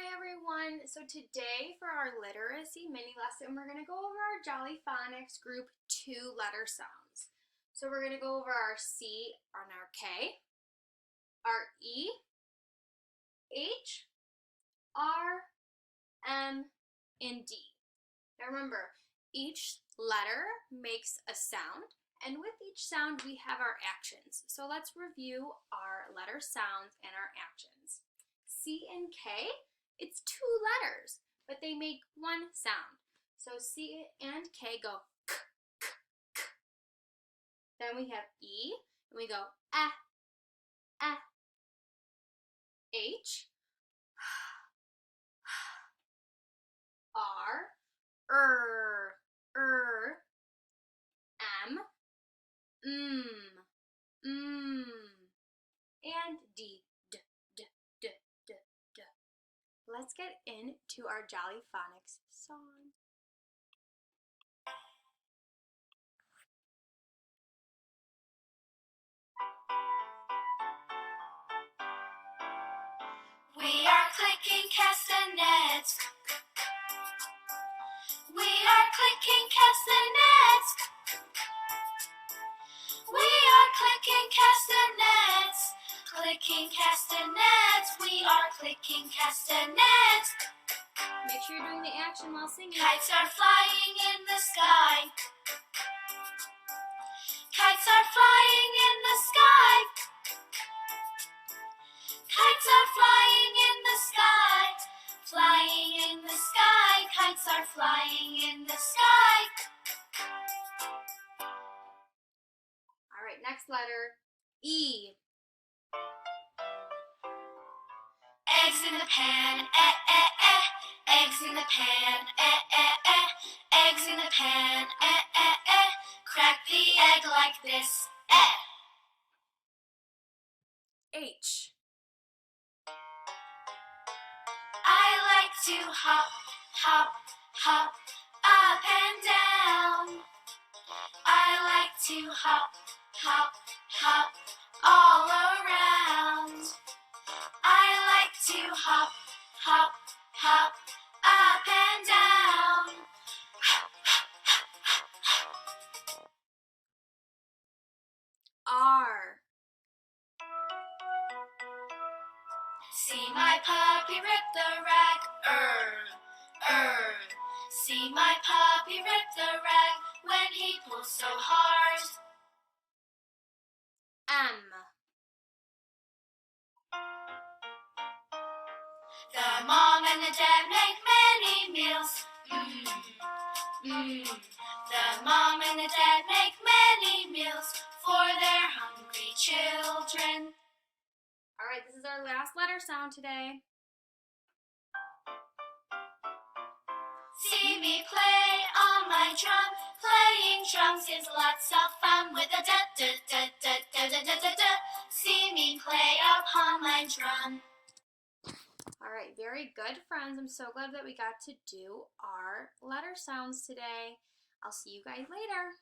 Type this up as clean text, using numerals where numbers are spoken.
Hi everyone! So today for our literacy mini lesson, we're going to go over our Jolly Phonics Group 2 letter sounds. So we're going to go over our C and our K, our E, H, R, M, and D. Now remember, each letter makes a sound, and with each sound we have our actions. So let's review our letter sounds and our actions. C and K, it's 2 letters, but they make one sound. So C and K go k, k, k. Then we have E, and we go eh, eh. H, R, M, and D, d, d, d, d, d. Let's get into our Jolly Phonics song. We are clicking castanets. We are clicking castanets. We are clicking castanets. Clicking castanets. We are clicking castanets. Make sure you're doing the action while singing. Kites are flying in the sky. Kites are flying in the sky. Kites are flying in the sky. Flying in the sky. Kites are flying in the sky. All right, next letter, E. Eggs in the pan, eh, eh, eh. Eggs in the pan, eh, eh, eh. Eggs in the pan, eh, eh, eh. Crack the egg like this, eh. H. I like to hop, hop, hop, up and down. I like to hop, hop, hop, all around. I like to hop, hop, hop, up and down. R. See my puppy rip the rag, See my puppy rip the rag when he pulls so hard. M. The mom and the dad make many meals. The mom and the dad make many meals for their hungry children. All right, this is our last letter sound today. See me play on my drum. Playing drums is lots of fun with a da da da da da da da da da. See me play upon my drum. All right, very good, friends. I'm so glad that we got to do our letter sounds today. I'll see you guys later.